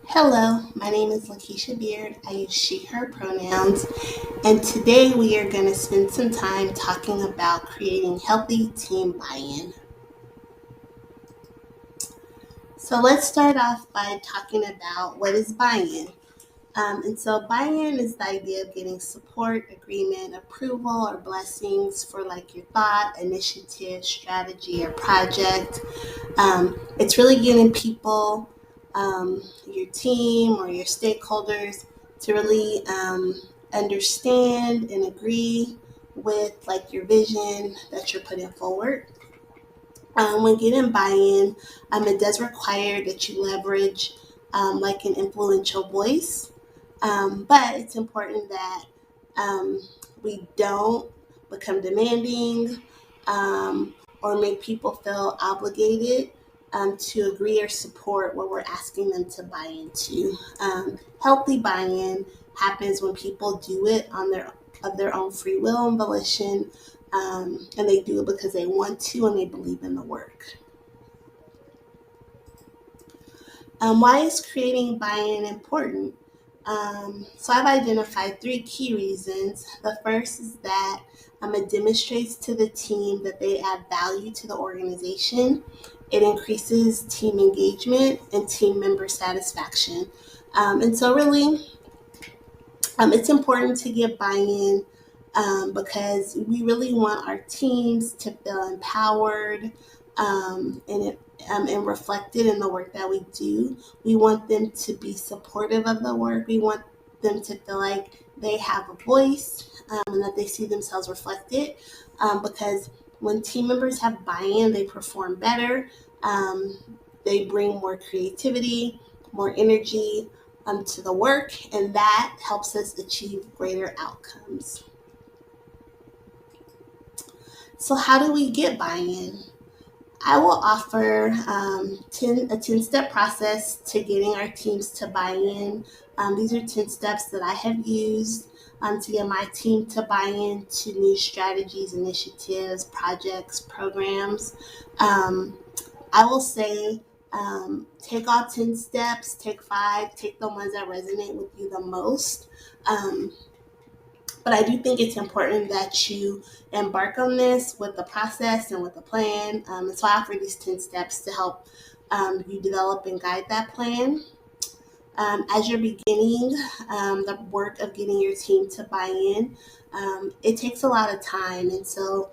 Hello, my name is Lakeisha Beard. I use she, her pronouns, and today we are going to spend some time talking about creating healthy team buy in. So, let's start off by talking about what is buy in. And so buy in is the idea of getting support, agreement, approval, or blessings for like your thought, initiative, strategy, or project. It's really getting people, your team or your stakeholders to really understand and agree with like your vision that you're putting forward. When getting buy-in, it does require that you leverage like an influential voice, but it's important that um, we don't become demanding or make people feel obligated to agree or support what we're asking them to buy into. Healthy buy-in happens when people do it on their of their own free will and volition, and they do it because they want to and they believe in the work. Why is creating buy-in important? So I've identified three key reasons. The first is that it demonstrates to the team that they add value to the organization. It increases team engagement and team member satisfaction. And so really, it's important to get buy-in because we really want our teams to feel empowered and reflected in the work that we do. We want them to be supportive of the work. We want them to feel like they have a voice and that they see themselves reflected because when team members have buy-in, they perform better. Um, they bring more creativity, more energy to the work, and that helps us achieve greater outcomes. So, how do we get buy in? I will offer a 10-step process to getting our teams to buy in. These are 10 steps that I have used to get my team to buy in to new strategies, initiatives, projects, programs. Um, I will say take all 10 steps, take five, take the ones that resonate with you the most. Um, but I do think it's important that you embark on this with the process and with the plan. And so I offer these 10 steps to help you develop and guide that plan. As you're beginning the work of getting your team to buy in, it takes a lot of time. And so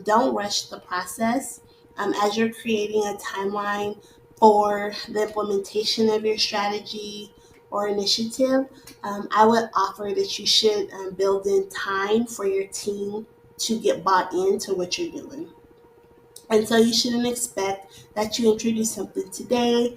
don't rush the process. As you're creating a timeline for the implementation of your strategy or initiative, I would offer that you should build in time for your team to get bought into what you're doing. And so you shouldn't expect that you introduce something today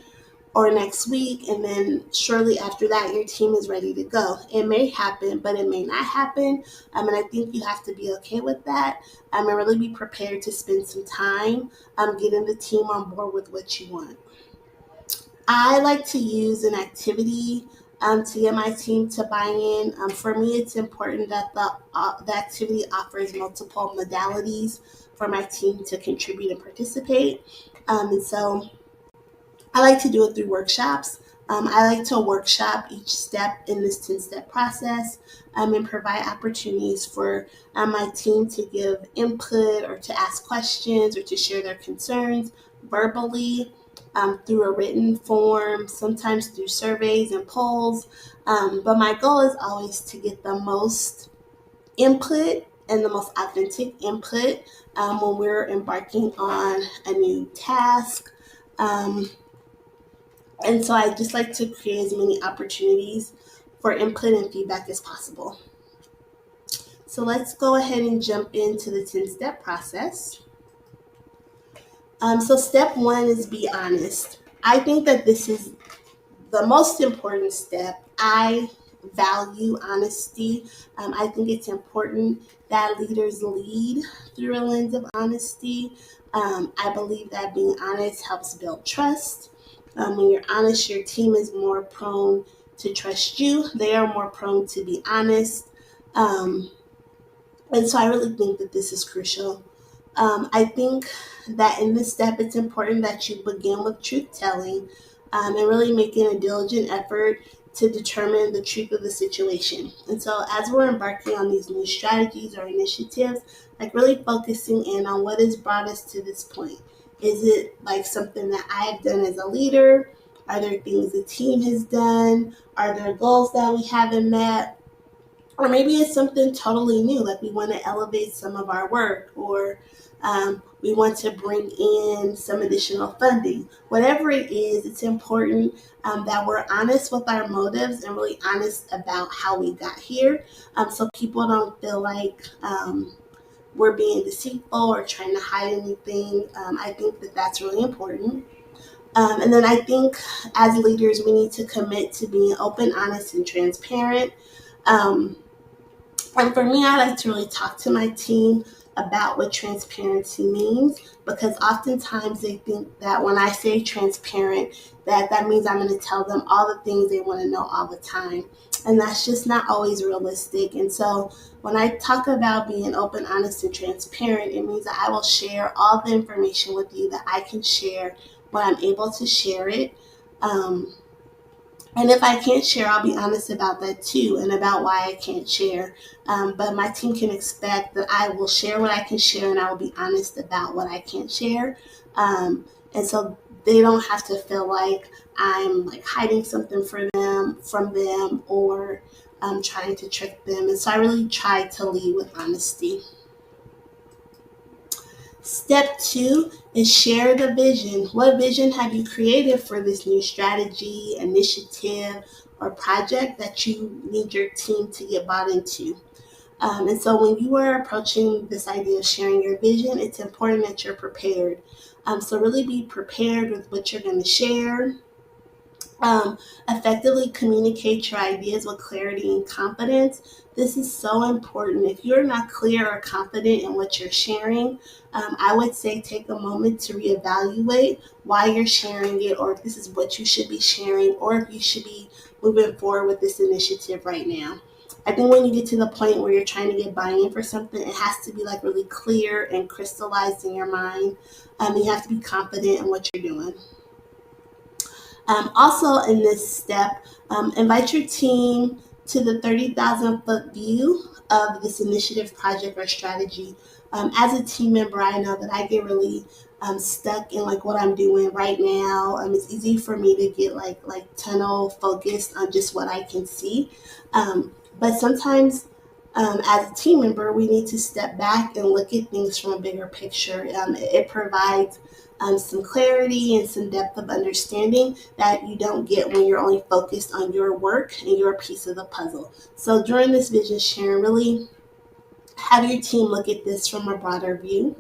or next week, and then shortly after that, your team is ready to go. It may happen, but it may not happen. And I think you have to be okay with that and really be prepared to spend some time getting the team on board with what you want. I like to use an activity to get my team to buy in. For me, it's important that the activity offers multiple modalities for my team to contribute and participate. And so I like to do it through workshops. I like to workshop each step in this 10-step process and provide opportunities for my team to give input or to ask questions or to share their concerns verbally through a written form, sometimes through surveys and polls. But my goal is always to get the most input and the most authentic input when we're embarking on a new task. Um, and so I just like to create as many opportunities for input and feedback as possible. So let's go ahead and jump into the 10-step process. So step one is be honest. I think that this is the most important step. I value honesty. I think it's important that leaders lead through a lens of honesty. I believe that being honest helps build trust. When you're honest, your team is more prone to trust you. They are more prone to be honest. Um, and so I really think that this is crucial. I think that in this step, it's important that you begin with truth telling. and really making a diligent effort to determine the truth of the situation. And so as we're embarking on these new strategies or initiatives, like really focusing in on what has brought us to this point. Is it like something that I've done as a leader? Are there things the team has done? Are there goals that we haven't met? Or maybe it's something totally new, like we want to elevate some of our work, or we want to bring in some additional funding. Whatever it is, it's important that we're honest with our motives and really honest about how we got here, so people don't feel like we're being deceitful or trying to hide anything. I think that that's really important. And then I think as leaders, we need to commit to being open, honest, and transparent. Um, and for me, I like to really talk to my team about what transparency means, because oftentimes they think that when I say transparent, that means I'm going to tell them all the things they want to know all the time. And that's just not always realistic. And so when I talk about being open, honest, and transparent, it means that I will share all the information with you that I can share when I'm able to share it. Um, and if I can't share, I'll be honest about that too, and about why I can't share. But my team can expect that I will share what I can share, and I will be honest about what I can't share. And so they don't have to feel like I'm like hiding something from them, or trying to trick them. And so I really try to lead with honesty. Step two is share the vision. What vision have you created for this new strategy, initiative, or project that you need your team to get bought into? And so when you are approaching this idea of sharing your vision, it's important that you're prepared. So really be prepared with what you're going to share. Effectively communicate your ideas with clarity and confidence. This is so important. If you're not clear or confident in what you're sharing, I would say take a moment to reevaluate why you're sharing it, or if this is what you should be sharing, or if you should be moving forward with this initiative right now. I think when you get to the point where you're trying to get buy-in for something, it has to be like really clear and crystallized in your mind. You have to be confident in what you're doing. Also, in this step, invite your team to the 30,000-foot view of this initiative, project, or strategy. As a team member, I know that I get really stuck in like what I'm doing right now. It's easy for me to get like tunnel focused on just what I can see. But sometimes, as a team member, we need to step back and look at things from a bigger picture. It provides some clarity and some depth of understanding that you don't get when you're only focused on your work and your piece of the puzzle. So during this vision sharing, really have your team look at this from a broader view.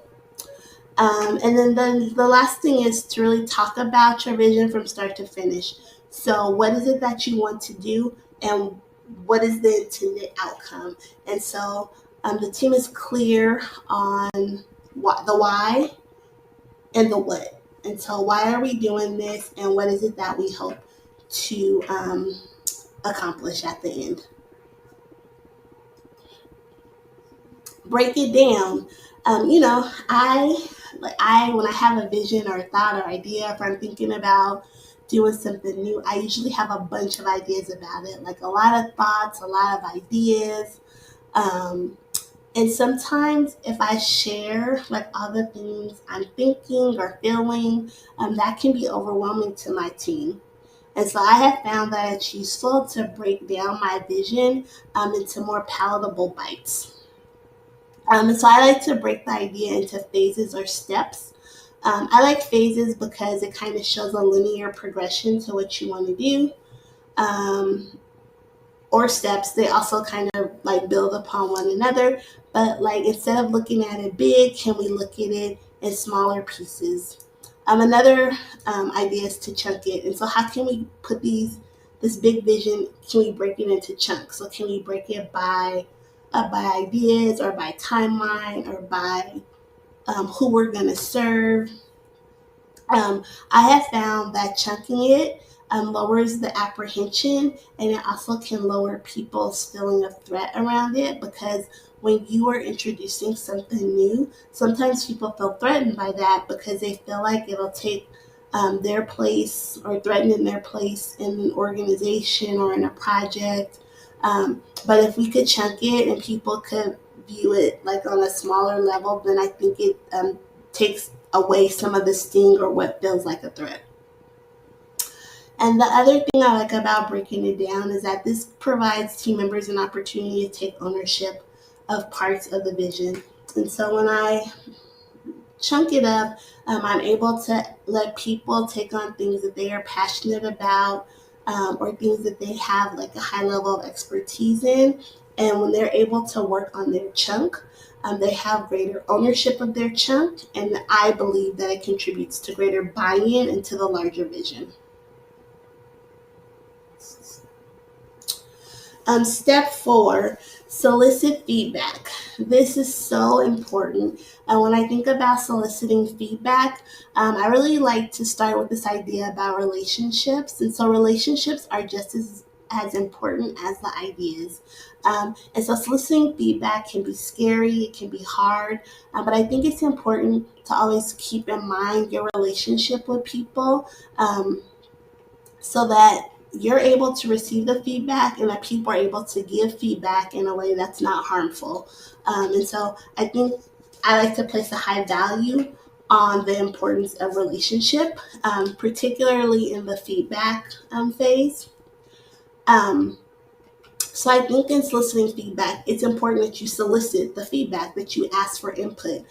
And then the last thing is to really talk about your vision from start to finish. So what is it that you want to do, and what is the intended outcome? And so the team is clear on the why and the what. And so why are we doing this, and what is it that we hope to accomplish at the end? Break it down. I when I have a vision or a thought or idea, if I'm thinking about doing something new, I usually have a bunch of ideas about it, like a lot of thoughts, a lot of ideas. Um, and sometimes if I share like all the things I'm thinking or feeling, that can be overwhelming to my team. And so I have found that it's useful to break down my vision into more palatable bites. And so I like to break the idea into phases or steps. I like phases because it kind of shows a linear progression to what you want to do. Um, or steps, they also kind of like build upon one another. But like instead of looking at it big, can we look at it in smaller pieces? Another idea is to chunk it. And so how can we put this big vision? Can we break it into chunks? So can we break it by ideas, or by timeline, or by who we're going to serve? I have found that chunking it lowers the apprehension, and it also can lower people's feeling of threat around it, because when you are introducing something new, sometimes people feel threatened by that because they feel like it'll take their place or threatening their place in an organization or in a project. But if we could chunk it and people could view it like on a smaller level, then I think it takes away some of the sting or what feels like a threat. And the other thing I like about breaking it down is that this provides team members an opportunity to take ownership of parts of the vision. And so when I chunk it up, I'm able to let people take on things that they are passionate about, or things that they have like a high level of expertise in. And when they're able to work on their chunk, they have greater ownership of their chunk. And I believe that it contributes to greater buy-in into the larger vision. Step 4, solicit feedback. This is so important. And when I think about soliciting feedback, I really like to start with this idea about relationships. And so relationships are just as important as the ideas. And so soliciting feedback can be scary, it can be hard, but I think it's important to always keep in mind your relationship with people, so that you're able to receive the feedback and that people are able to give feedback in a way that's not harmful. And so I think I like to place a high value on the importance of relationship, particularly in the feedback phase. Um, so I think in soliciting feedback, it's important that you solicit the feedback, that you ask for input.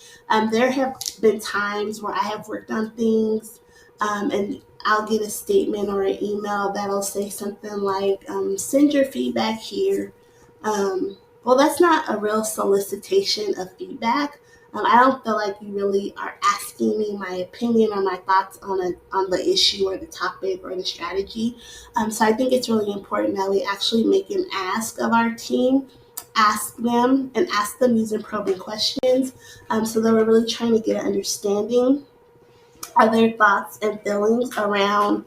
There have been times where I have worked on things, and I'll get a statement or an email that'll say something like, send your feedback here. Well, that's not a real solicitation of feedback. I don't feel like you really are asking me my opinion or my thoughts on the issue or the topic or the strategy. So I think it's really important that we actually make an ask of our team, ask them using probing questions, so that we're really trying to get an understanding of their thoughts and feelings around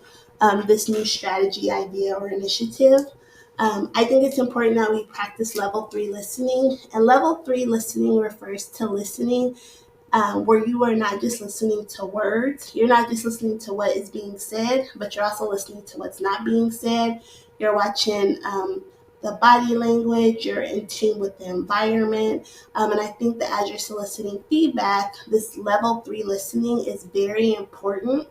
this new strategy, idea, or initiative. I think it's important that we practice level 3 listening. And level 3 listening refers to listening where you are not just listening to words, you're not just listening to what is being said, but you're also listening to what's not being said. You're watching the body language, you're in tune with the environment. And I think that as you're soliciting feedback, this level 3 listening is very important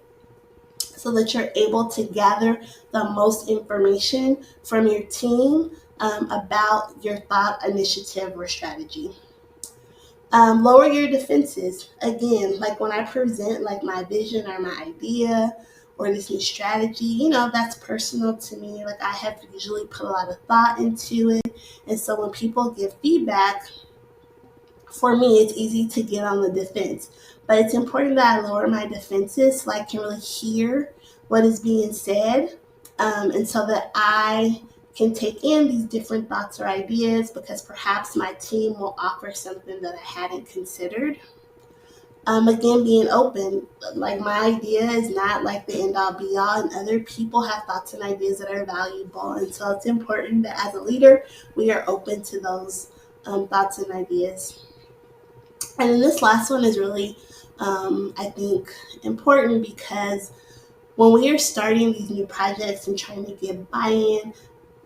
so that you're able to gather the most information from your team about your thought, initiative, or strategy. Lower your defenses. Again, like when I present like my vision or my idea or this new strategy, that's personal to me. Like I have usually put a lot of thought into it. And so when people give feedback, for me, it's easy to get on the defense. But it's important that I lower my defenses so I can really hear what is being said, and so that I can take in these different thoughts or ideas because perhaps my team will offer something that I hadn't considered. Again, being open, like my idea is not like the end all be all, and other people have thoughts and ideas that are valuable. And so it's important that as a leader, we are open to those thoughts and ideas. And then this last one is really, I think, important because when we are starting these new projects and trying to get buy-in,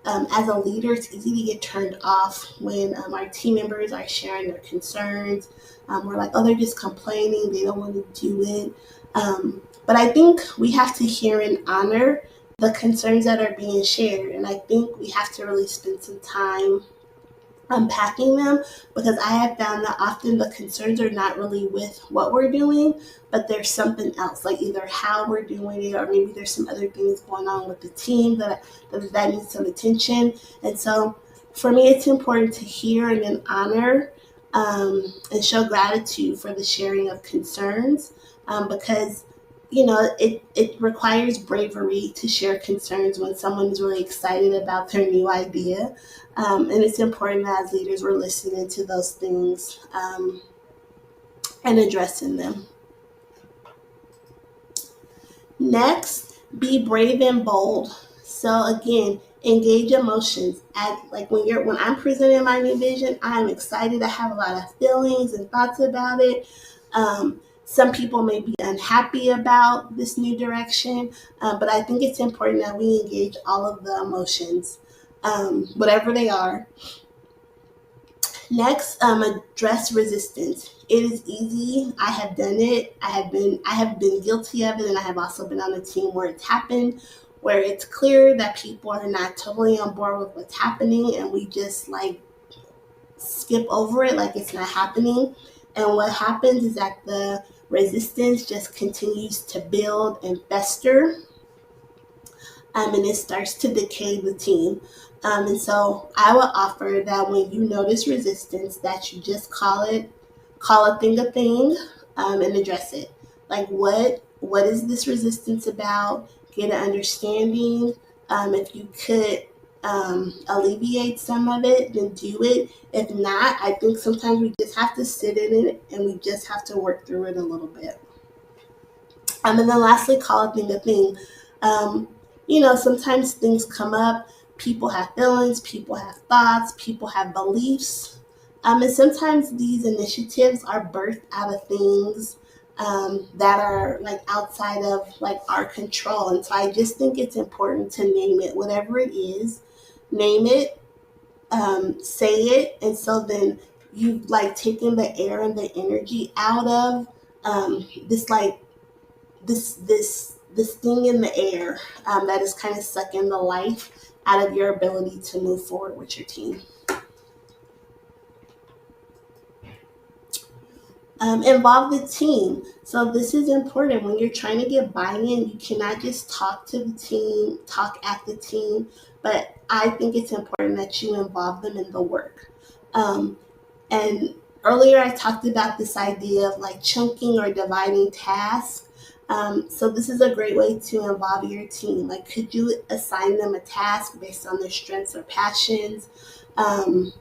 as a leader, it's easy to get turned off when our team members are sharing their concerns. We're like, oh, they're just complaining. They don't want to do it. But I think we have to hear and honor the concerns that are being shared. And I think we have to really spend some time unpacking them, because I have found that often the concerns are not really with what we're doing, but there's something else, like either how we're doing it, or maybe there's some other things going on with the team that needs some attention. And so for me, it's important to hear and then honor and show gratitude for the sharing of concerns, because it requires bravery to share concerns when someone is really excited about their new idea. And it's important that as leaders we're listening to those things and addressing them. Next, be brave and bold. So again, engage emotions. When I'm presenting my new vision, I'm excited. I have a lot of feelings and thoughts about it. Some people may be unhappy about this new direction, but I think it's important that we engage all of the emotions, whatever they are. Next, address resistance. It is easy. I have done it. I have been guilty of it, and I have also been on a team where it's happened, where it's clear that people are not totally on board with what's happening, and we just like skip over it like it's not happening. And what happens is that the resistance just continues to build and fester, and it starts to decay the team. And so I would offer that when you notice resistance, that you just call a thing, and address it. Like what is this resistance about? Get an understanding. If you could alleviate some of it, then do it. If not, I think sometimes we just have to sit in it and we just have to work through it a little bit. And then lastly, call a thing a thing. Um, Sometimes things come up. People have feelings, people have thoughts, people have beliefs. And sometimes these initiatives are birthed out of things that are like outside of like our control. And so I just think it's important to name it, whatever it is, name it, say it. And so then you've like taken the air and the energy out of this like this thing in the air that is kind of sucking the life out of your ability to move forward with your team. Involve the team. So this is important when you're trying to get buy-in. You cannot just talk to the team, talk at the team, but I think it's important that you involve them in the work. Um, And earlier I talked about this idea of like chunking or dividing tasks. So this is a great way to involve your team. Like, could you assign them a task based on their strengths or passions? Um,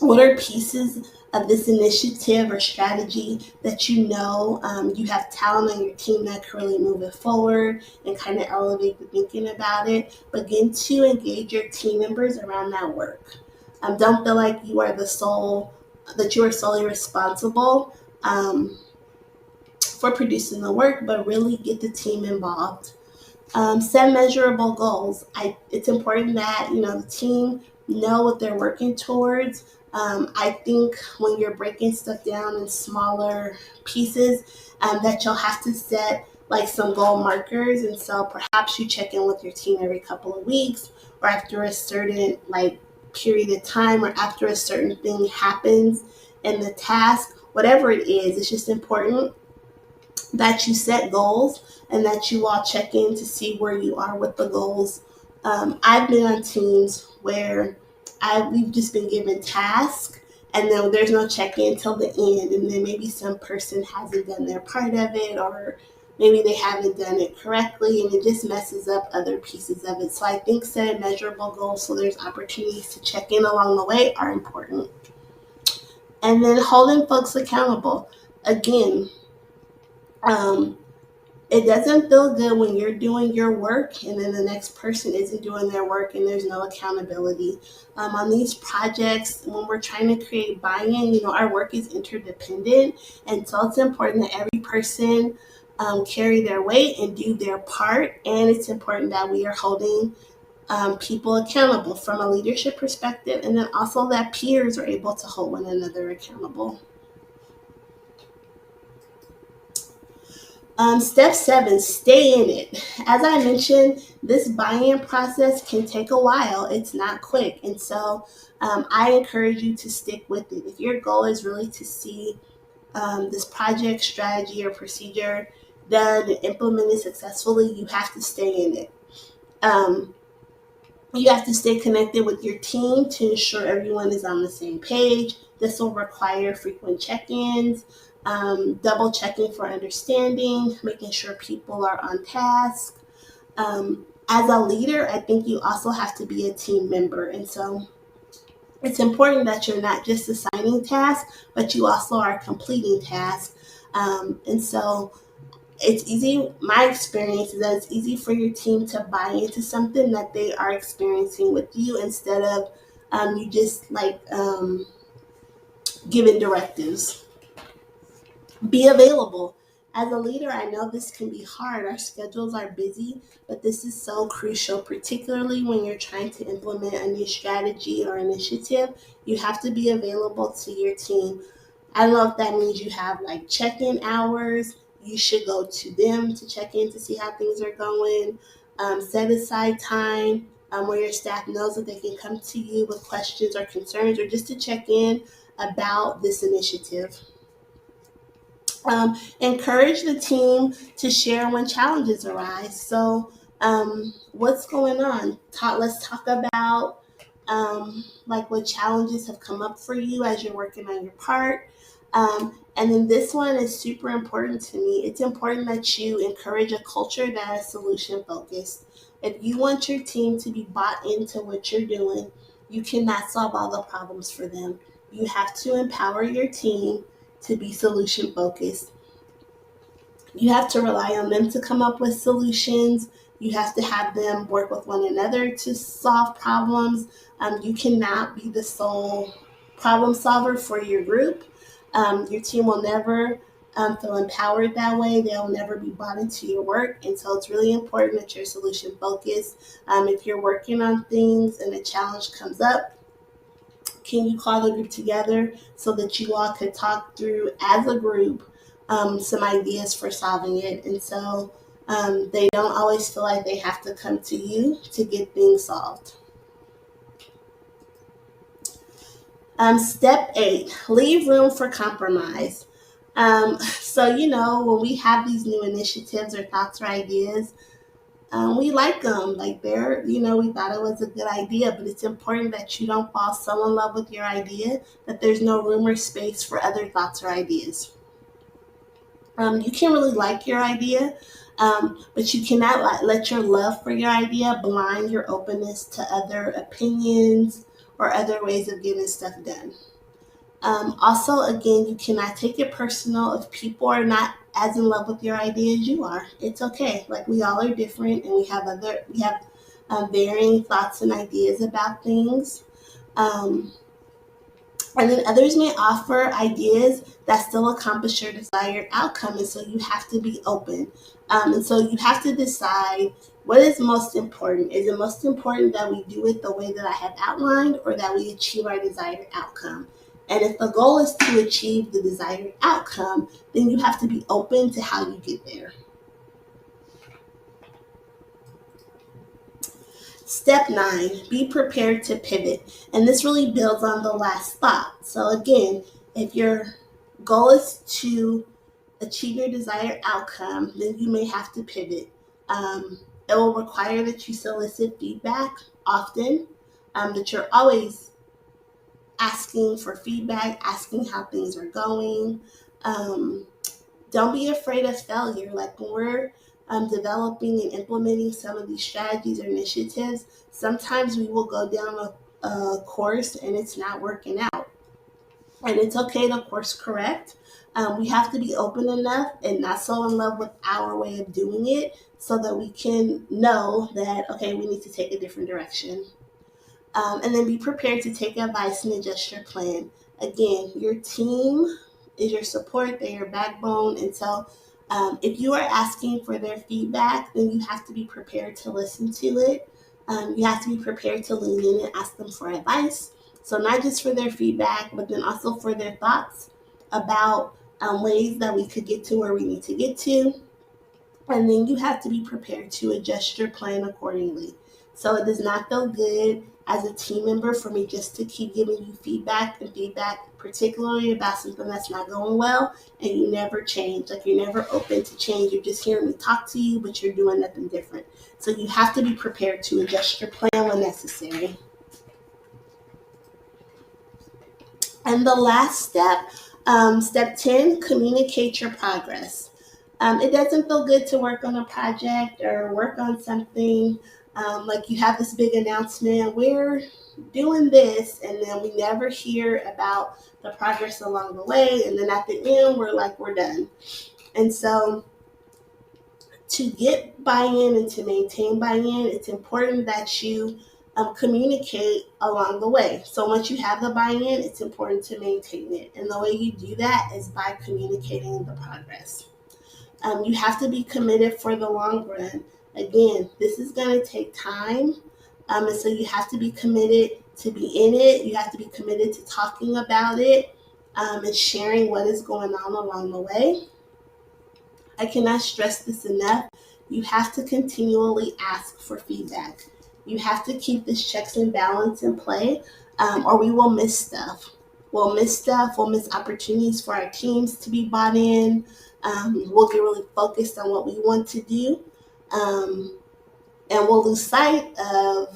what are pieces of this initiative or strategy that you have talent on your team that can really move it forward and kind of elevate the thinking about it? Begin to engage your team members around that work. Don't feel like you are solely responsible for producing the work, but really get the team involved. Set measurable goals. It's important that the team know what they're working towards. I think when you're breaking stuff down in smaller pieces, that you'll have to set like some goal markers, and so perhaps you check in with your team every couple of weeks, or after a certain like period of time, or after a certain thing happens in the task. Whatever it is, it's just important that you set goals and that you all check in to see where you are with the goals. I've been on teams where we've just been given tasks, and then there's no check in till the end, and then maybe some person hasn't done their part of it, or maybe they haven't done it correctly, and it just messes up other pieces of it. So I think setting measurable goals so there's opportunities to check in along the way are important. And then holding folks accountable. Again, um, it doesn't feel good when you're doing your work and then the next person isn't doing their work and there's no accountability. On these projects, when we're trying to create buy-in, our work is interdependent. And so it's important that every person carry their weight and do their part. And it's important that we are holding people accountable from a leadership perspective, and then also that peers are able to hold one another accountable. Step 7, stay in it. As I mentioned, this buy-in process can take a while. It's not quick. And so I encourage you to stick with it. If your goal is really to see this project, strategy, or procedure done and implemented successfully, you have to stay in it. Um, you have to stay connected with your team to ensure everyone is on the same page. This will require frequent check-ins, double checking for understanding, making sure people are on task. As a leader, I think you also have to be a team member. And so it's important that you're not just assigning tasks, but you also are completing tasks. And so it's easy, my experience is that it's easy for your team to buy into something that they are experiencing with you, instead of you just like giving directives. Be available. As a leader, I know this can be hard. Our schedules are busy, but this is so crucial, particularly when you're trying to implement a new strategy or initiative. You have to be available to your team. I don't know if that means you have like check-in hours. You should go to them to check in to see how things are going. Set aside time where your staff knows that they can come to you with questions or concerns or just to check in about this initiative. Encourage the team to share when challenges arise. So, what's going on? Let's talk about like what challenges have come up for you as you're working on your part. And then this one is super important to me. It's important that you encourage a culture that is solution focused. If you want your team to be bought into what you're doing, you cannot solve all the problems for them. You have to empower your team to be solution focused. You have to rely on them to come up with solutions. You have to have them work with one another to solve problems. You cannot be the sole problem solver for your group. Your team will never feel empowered that way. They'll never be bought into your work. And so it's really important that you're solution focused. If you're working on things and a challenge comes up, can you call the group together so that you all could talk through as a group some ideas for solving it? And so they don't always feel like they have to come to you to get things solved. Step 8, leave room for compromise. So, when we have these new initiatives or thoughts or ideas, we like them. Like we thought it was a good idea, but it's important that you don't fall so in love with your idea that there's no room or space for other thoughts or ideas. You can really like your idea, but you cannot let your love for your idea blind your openness to other opinions or other ways of getting stuff done. Also, again, you cannot take it personal if people are not as in love with your idea as you are. It's okay. Like we all are different, and we have varying thoughts and ideas about things. Um, and then others may offer ideas that still accomplish your desired outcome, and so you have to be open. And so you have to decide what is most important. Is it most important that we do it the way that I have outlined, or that we achieve our desired outcome? And if the goal is to achieve the desired outcome, then you have to be open to how you get there. Step 9, be prepared to pivot. And this really builds on the last thought. So again, if your goal is to achieve your desired outcome, then you may have to pivot. It will require that you solicit feedback often, that you're always asking for feedback, asking how things are going. Don't be afraid of failure. Like when we're developing and implementing some of these strategies or initiatives, sometimes we will go down a course and it's not working out. And it's okay to course correct. We have to be open enough and not so in love with our way of doing it so that we can know that, okay, we need to take a different direction. And then be prepared to take advice and adjust your plan. Again, your team is your support, they're your backbone. And so if you are asking for their feedback, then you have to be prepared to listen to it. You have to be prepared to lean in and ask them for advice. So not just for their feedback, but then also for their thoughts about ways that we could get to where we need to get to. And then you have to be prepared to adjust your plan accordingly. So it does not feel good as a team member for me just to keep giving you feedback and feedback, particularly about something that's not going well, and you never change. Like you're never open to change. You're just hearing me talk to you, but you're doing nothing different. So you have to be prepared to adjust your plan when necessary. And the last step, step 10, communicate your progress. It doesn't feel good to work on a project or work on something like you have this big announcement, we're doing this, and then we never hear about the progress along the way. And then at the end, we're like, we're done. And so to get buy-in and to maintain buy-in, it's important that you communicate along the way. So once you have the buy-in, it's important to maintain it. And the way you do that is by communicating the progress. You have to be committed for the long run. Again, this is going to take time. And so you have to be committed to be in it. You have to be committed to talking about it and sharing what is going on along the way. I cannot stress this enough. You have to continually ask for feedback. You have to keep this checks and balance in play, or we will miss stuff. We'll miss stuff. We'll miss opportunities for our teams to be bought in. We'll get really focused on what we want to do, um, and we'll lose sight of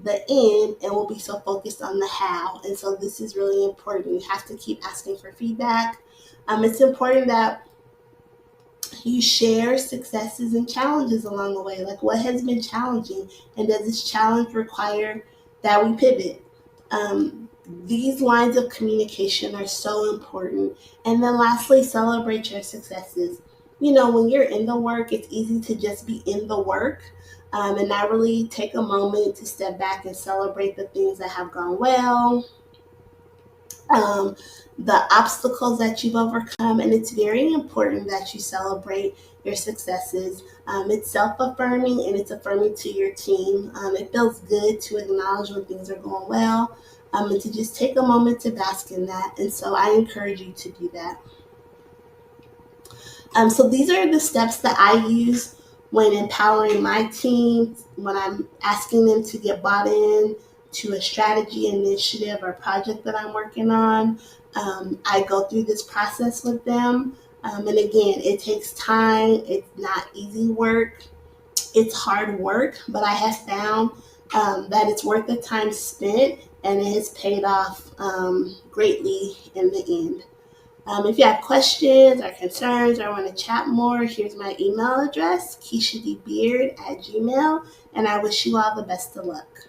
the end, and we'll be so focused on the how. And so this is really important. You have to keep asking for feedback. It's important that you share successes and challenges along the way. Like, what has been challenging, and does this challenge require that we pivot? These lines of communication are so important. And then lastly, celebrate your successes. When you're in the work, it's easy to just be in the work, and not really take a moment to step back and celebrate the things that have gone well, um, the obstacles that you've overcome. And it's very important that you celebrate your successes. It's self affirming and it's affirming to your team. It feels good to acknowledge when things are going well, and to just take a moment to bask in that. And so I encourage you to do that. So these are the steps that I use when empowering my team, when I'm asking them to get bought in to a strategy, initiative, or project that I'm working on. I go through this process with them. And again, it takes time. It's not easy work. It's hard work, but I have found that it's worth the time spent, and it has paid off greatly in the end. If you have questions or concerns or want to chat more, here's my email address, KeishaDBeard@gmail.com, and I wish you all the best of luck.